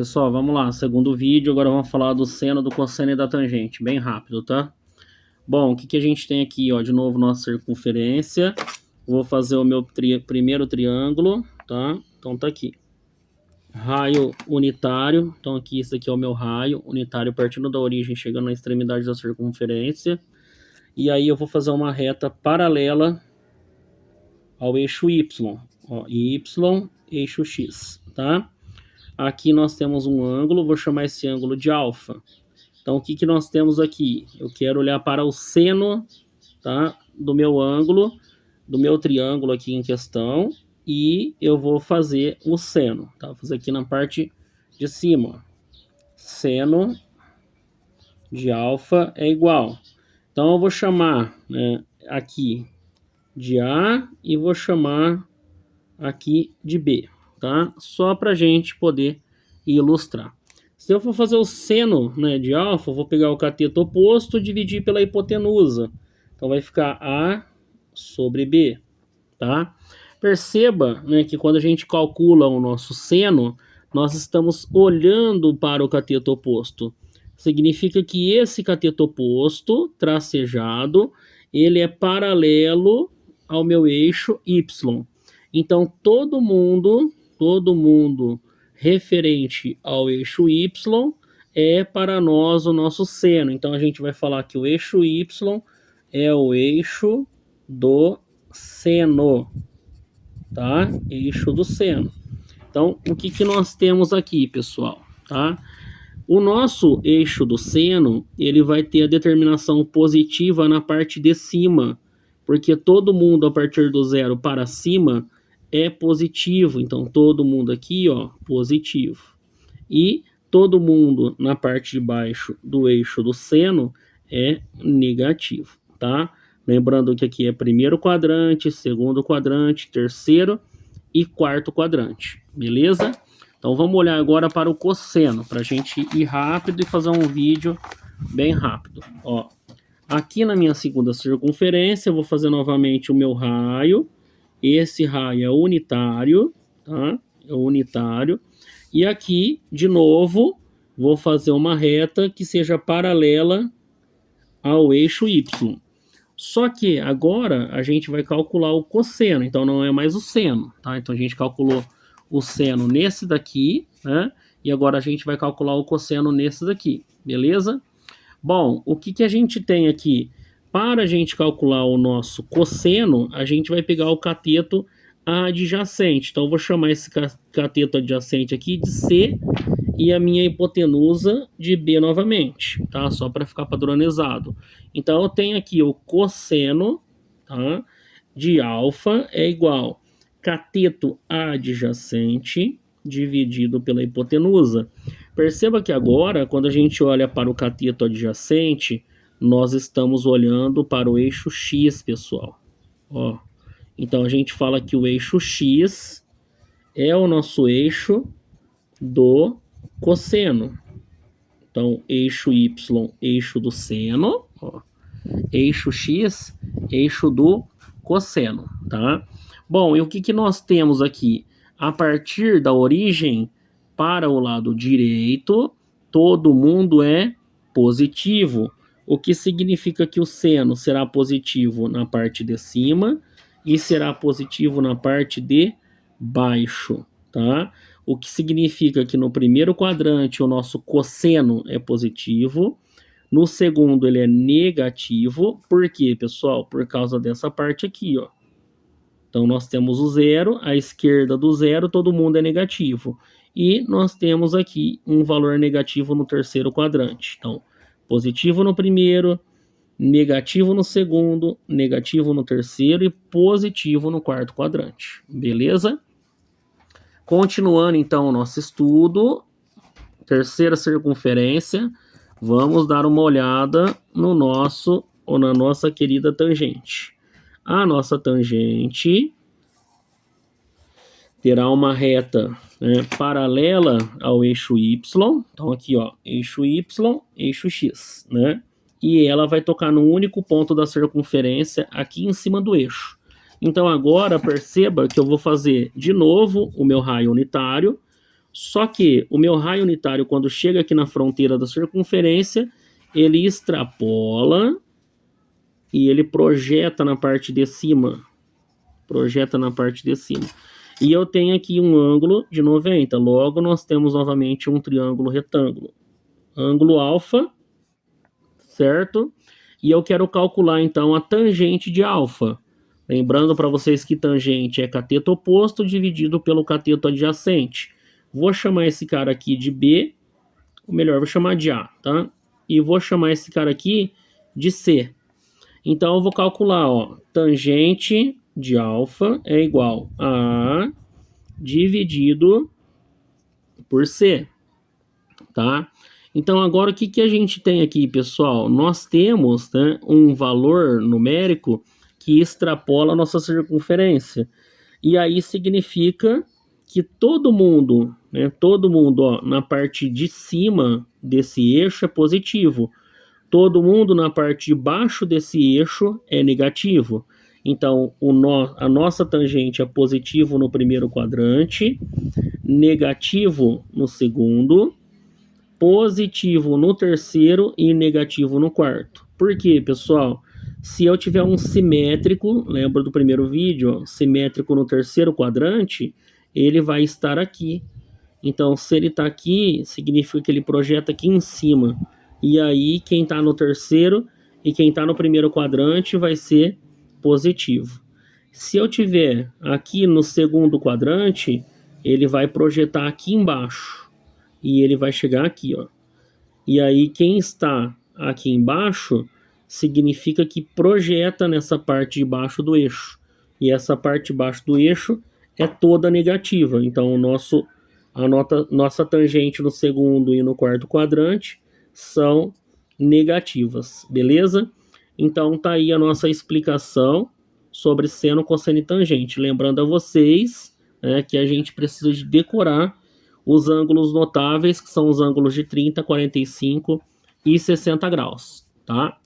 Pessoal, vamos lá, segundo vídeo, agora vamos falar do seno, do cosseno e da tangente, bem rápido, tá? Bom, o que a gente tem aqui, ó, de novo, nossa circunferência. Vou fazer o meu primeiro triângulo, tá? Então tá aqui. Raio unitário, então aqui, esse aqui é o meu raio unitário partindo da origem, chegando na extremidade da circunferência. E aí eu vou fazer uma reta paralela ao eixo Y, ó, Y, eixo X, tá? Aqui nós temos um ângulo, vou chamar esse ângulo de alfa. Então, o que nós temos aqui? Eu quero olhar para o seno, tá, do meu ângulo, do meu triângulo aqui em questão, e eu vou fazer o seno, tá? Vou fazer aqui na parte de cima. Seno de alfa é igual. Então, eu vou chamar, né, aqui de A e vou chamar aqui de B, tá? Só para a gente poder ilustrar. Se eu for fazer o seno, né, de alfa, eu vou pegar o cateto oposto e dividir pela hipotenusa. Então vai ficar A sobre B, tá? Perceba, né, que quando a gente calcula o nosso seno, nós estamos olhando para o cateto oposto. Significa que esse cateto oposto, tracejado, ele é paralelo ao meu eixo Y. Então, todo mundo referente ao eixo Y é para nós o nosso seno. Então, a gente vai falar que o eixo Y é o eixo do seno, tá? Eixo do seno. Então, o que nós temos aqui, pessoal, tá? O nosso eixo do seno, ele vai ter a determinação positiva na parte de cima, porque todo mundo a partir do zero para cima é positivo, então todo mundo aqui, ó, positivo. E todo mundo na parte de baixo do eixo do seno é negativo, tá? Lembrando que aqui é primeiro quadrante, segundo quadrante, terceiro e quarto quadrante, beleza? Então vamos olhar agora para o cosseno, para a gente ir rápido e fazer um vídeo bem rápido. Ó, aqui na minha segunda circunferência, eu vou fazer novamente o meu raio. Esse raio é unitário, tá? É unitário. E aqui, de novo, vou fazer uma reta que seja paralela ao eixo Y. Só que agora a gente vai calcular o cosseno, então não é mais o seno, tá? Então a gente calculou o seno nesse daqui, né? E agora a gente vai calcular o cosseno nesse daqui, beleza? Bom, o que a gente tem aqui? Para a gente calcular o nosso cosseno, a gente vai pegar o cateto adjacente. Então, eu vou chamar esse cateto adjacente aqui de C e a minha hipotenusa de B novamente, tá? Só para ficar padronizado. Então, eu tenho aqui o cosseno, tá, de alfa é igual cateto adjacente dividido pela hipotenusa. Perceba que agora, quando a gente olha para o cateto adjacente, nós estamos olhando para o eixo X, pessoal. Ó, então a gente fala que o eixo X é o nosso eixo do cosseno. Então, eixo Y, eixo do seno, ó. Eixo X, eixo do cosseno, tá? Bom, e o que nós temos aqui? A partir da origem para o lado direito, todo mundo é positivo, o que significa que o seno será positivo na parte de cima e será positivo na parte de baixo, tá? O que significa que no primeiro quadrante o nosso cosseno é positivo, no segundo ele é negativo. Por quê, pessoal? Por causa dessa parte aqui, ó. Então nós temos o zero, à esquerda do zero todo mundo é negativo. E nós temos aqui um valor negativo no terceiro quadrante. Então, positivo no primeiro, negativo no segundo, negativo no terceiro e positivo no quarto quadrante. Beleza? Continuando então o nosso estudo, terceira circunferência, vamos dar uma olhada no nosso ou na nossa querida tangente. A nossa tangente terá uma reta, né, paralela ao eixo Y. Então aqui, ó, eixo Y, eixo X, né? E ela vai tocar no único ponto da circunferência aqui em cima do eixo. Então agora perceba que eu vou fazer de novo o meu raio unitário, Só que o meu raio unitário, quando chega aqui na fronteira da circunferência, ele extrapola e ele projeta na parte de cima. Projeta na parte de cima. E eu tenho aqui um ângulo de 90. Logo, nós temos novamente um triângulo retângulo. Ângulo alfa, certo? E eu quero calcular, então, a tangente de alfa. Lembrando para vocês que tangente é cateto oposto dividido pelo cateto adjacente. Vou chamar esse cara aqui de B, ou melhor, vou chamar de A, tá? E vou chamar esse cara aqui de C. Então, eu vou calcular, ó, tangente de alfa é igual a A dividido por C, tá? Então, agora o que, que a gente tem aqui, pessoal? Nós temos, né, um valor numérico que extrapola a nossa circunferência. E aí significa que todo mundo, né, ó, na parte de cima desse eixo é positivo. Todo mundo na parte de baixo desse eixo é negativo. Então, a nossa tangente é positivo no primeiro quadrante, negativo no segundo, positivo no terceiro e negativo no quarto. Por quê, pessoal? Se eu tiver um simétrico, lembra do primeiro vídeo, ó, simétrico no terceiro quadrante, ele vai estar aqui. Então, se ele está aqui, significa que ele projeta aqui em cima. E aí, quem está no terceiro e quem está no primeiro quadrante vai ser positivo. Se eu tiver aqui no segundo quadrante, ele vai projetar aqui embaixo. E ele vai chegar aqui, ó. E aí, quem está aqui embaixo significa que projeta nessa parte de baixo do eixo. E essa parte de baixo do eixo é toda negativa. Então, nossa tangente no segundo e no quarto quadrante são negativas, beleza? Então, tá aí a nossa explicação sobre seno, cosseno e tangente. Lembrando a vocês, né, que a gente precisa de decorar os ângulos notáveis, que são os ângulos de 30, 45 e 60 graus, tá?